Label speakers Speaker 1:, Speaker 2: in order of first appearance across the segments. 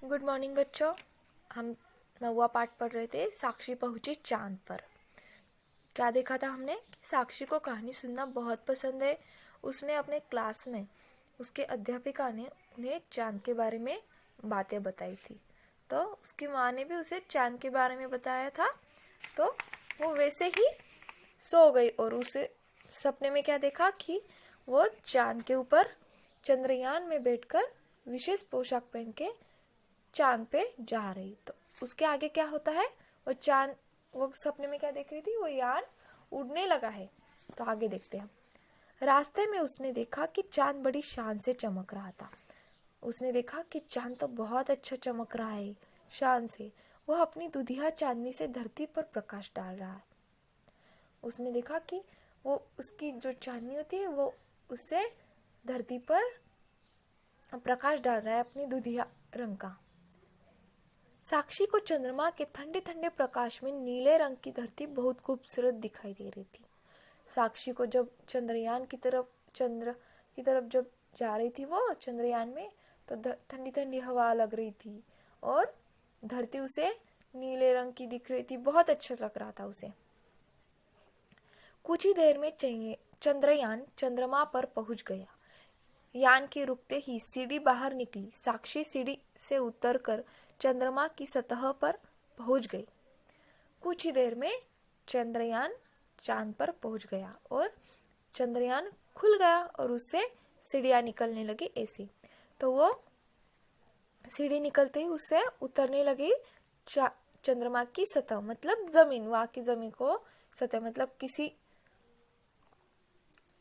Speaker 1: Good morning बच्चों। हम 9वां पाठ पढ़ रहे थे। साक्षी पहुंची चांद पर। क्या देखा था हमने कि साक्षी को कहानी सुनना बहुत पसंद है। उसने अपने क्लास में उसके अध्यापिका ने उन्हें चांद के बारे में बातें बताई थी। तो उसकी माँ ने भी उसे चांद के बारे में बताया था। तो वो वैसे ही सो गई और उसे सपने में क्या देखा कि वो चांद के ऊपर चंद्रयान में बैठकर विशेष पोशाक पहन के चांद पे जा रही। तो उसके आगे क्या होता है, वो सपने में क्या देख रही थी, वो यान उड़ने लगा है। तो आगे देखते हैं। रास्ते में उसने देखा कि चांद बड़ी शान से चमक रहा था। उसने देखा कि चांद तो बहुत अच्छा चमक रहा है, शान से। वह अपनी दुधिया चांदनी से धरती पर प्रकाश डाल रहा है। उसने देखा कि वो उसकी जो चांदनी होती है वो उससे धरती पर प्रकाश डाल रहा है अपनी दुधिया रंग का। साक्षी को चंद्रमा के ठंडे ठंडे प्रकाश में नीले रंग की धरती बहुत खूबसूरत दिखाई दे रही थी। साक्षी को जब चंद्र की तरफ जब जा रही थी वो चंद्रयान में, तो ठंडी ठंडी हवा लग रही थी और धरती उसे नीले रंग की दिख रही थी। बहुत अच्छा लग रहा था उसे। कुछ ही देर में चंद्रयान चंद्रमा पर पहुंच गया। यान के रुकते ही सीढ़ी बाहर निकली। साक्षी सीढ़ी से उतरकर चंद्रमा की सतह पर पहुंच गई। कुछ ही देर में चंद्रयान चांद पर पहुंच गया और चंद्रयान खुल गया और उससे सीढ़ियां निकलने लगी ऐसी। तो वो सीढ़ी निकलते ही उससे उतरने लगी चंद्रमा की सतह, मतलब जमीन। वहां की जमीन को सतह, मतलब किसी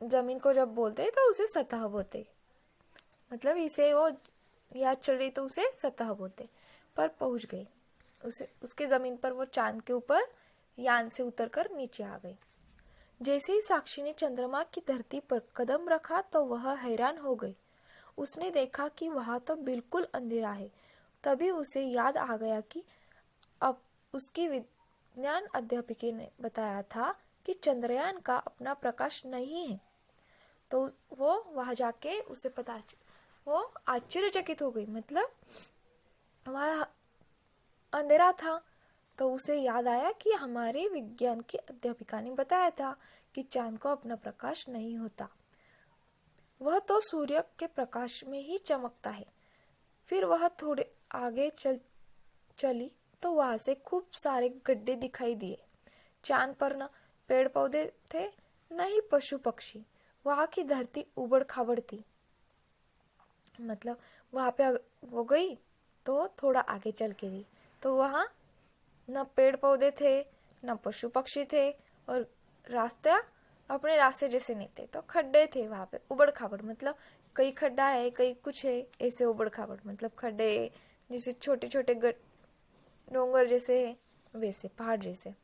Speaker 1: जमीन को जब बोलते तो उसे सतह बोलते, मतलब इसे वो याद चल रही तो उसे सतह बोलते। पर पहुंच गई उसके जमीन पर। वो चांद के ऊपर यान से उतरकर नीचे आ गई। जैसे ही साक्षी ने चंद्रमा की धरती पर कदम रखा तो वह हैरान हो गई। उसने देखा कि वहां तो बिल्कुल अंधेरा है। तभी उसे याद आ गया कि अब उसकी विज्ञान अध्यापिका ने बताया था कि चंद्रयान का अपना प्रकाश नहीं है। तो वो वहां जाके उसे वो आश्चर्यचकित हो गई, मतलब वह अंधेरा था। तो उसे याद आया कि हमारे विज्ञान की अध्यापिका ने बताया था कि चांद को अपना प्रकाश नहीं होता, वह तो सूर्य के प्रकाश में ही चमकता है। फिर वह थोड़े आगे चली तो वहां से खूब सारे गड्ढे दिखाई दिए। चांद पर न पेड़ पौधे थे न ही पशु पक्षी। वहां की धरती उबड़ खाबड़ थी। मतलब वहां पे वो गई तो थोड़ा आगे चल के गई तो वहां न पेड़ पौधे थे न पशु पक्षी थे और रास्ता अपने रास्ते जैसे नहीं थे। तो खड्डे थे वहां पे, उबड़ खाबड़, मतलब कई खड्डा है कई कुछ है ऐसे। उबड़ खाबड़ मतलब खड्डे जैसे छोटे छोटे डोंगर जैसे है, वैसे पहाड़ जैसे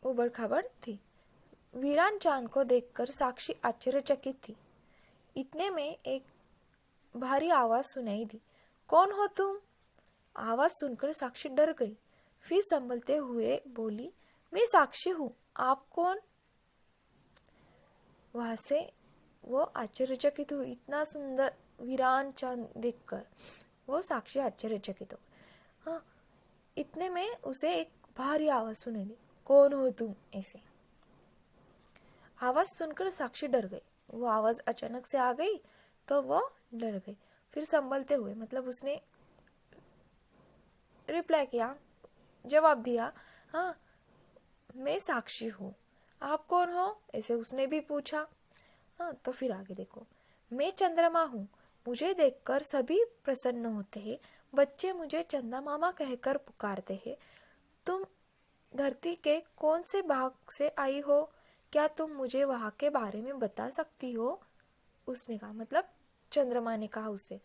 Speaker 1: उबड़ खाबड़ थी। वीरान चांद को देखकर साक्षी आश्चर्यचकित थी। इतने में एक भारी आवाज सुनाई दी। कौन हो तुम? आवाज सुनकर साक्षी डर गई। फिर संभलते हुए बोली, मैं साक्षी हूँ, आप कौन? वहां से वो आश्चर्यचकित हुई। इतना सुंदर वीरान चांद देखकर वो साक्षी आश्चर्यचकित हो गई। हाँ, इतने में उसे एक भारी आवाज सुनाई दी, कौन हो तुम? ऐसे आवाज सुनकर साक्षी डर गई। वो आवाज अचानक से आ गई तो वो डर गई। फिर संभलते हुए, मतलब उसने रिप्लाई किया, जवाब दिया, हाँ मैं साक्षी हूँ, आप कौन हो? ऐसे उसने भी पूछा। हाँ, तो फिर आगे देखो, मैं चंद्रमा हूँ, मुझे देखकर सभी प्रसन्न होते हैं। बच्चे मुझे चंदा मामा कहकर पुकारते हैं। तुम धरती के कौन से भाग से आई हो? क्या तुम मुझे वहां के बारे में बता सकती हो? उसने कहा, मतलब चंद्रमा ने कहा उससे।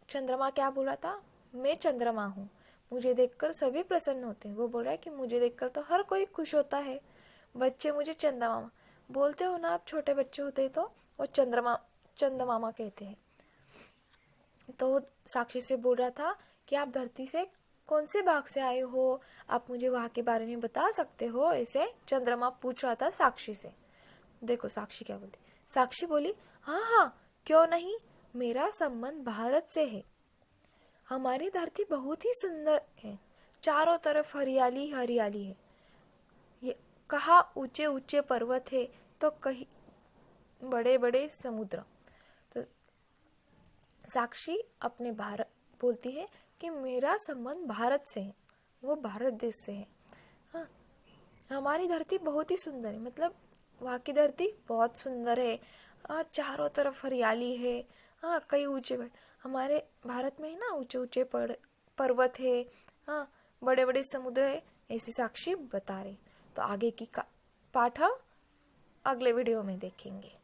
Speaker 1: चंद्रमा क्या बोला था? मैं चंद्रमा हूँ, मुझे देखकर सभी प्रसन्न होते हैं। वो बोल रहा है कि मुझे देखकर तो हर कोई खुश होता है। बच्चे मुझे चंदा मामा बोलते हो ना, आप छोटे बच्चे होते तो वो चंदा मामा कहते हैं। तो साक्षी से बोल रहा था कि आप धरती से कौन से भाग से आए हो, आप मुझे वहां के बारे में बता सकते हो? ऐसे चंद्रमा पूछ रहा था साक्षी से। देखो साक्षी क्या बोलती, साक्षी बोली, हाँ हाँ क्यों नहीं, मेरा संबंध भारत से है। हमारी धरती बहुत ही सुंदर है, चारों तरफ हरियाली हरियाली है। ये कहाँ ऊंचे ऊंचे पर्वत है तो कहीं बड़े बड़े समुद्र। तो साक्षी अपने भारत बोलती है कि मेरा संबंध भारत से है, वो भारत देश से है। हाँ, हमारी धरती बहुत ही सुंदर है, मतलब वहाँ की धरती बहुत सुंदर है। चारों तरफ हरियाली है। हाँ, कई ऊंचे हमारे भारत में है ना, ऊंचे ऊंचे पर्वत है। हाँ, बड़े बड़े समुद्र है, ऐसी साक्षी बता रही। तो आगे की पाठ हम अगले वीडियो में देखेंगे।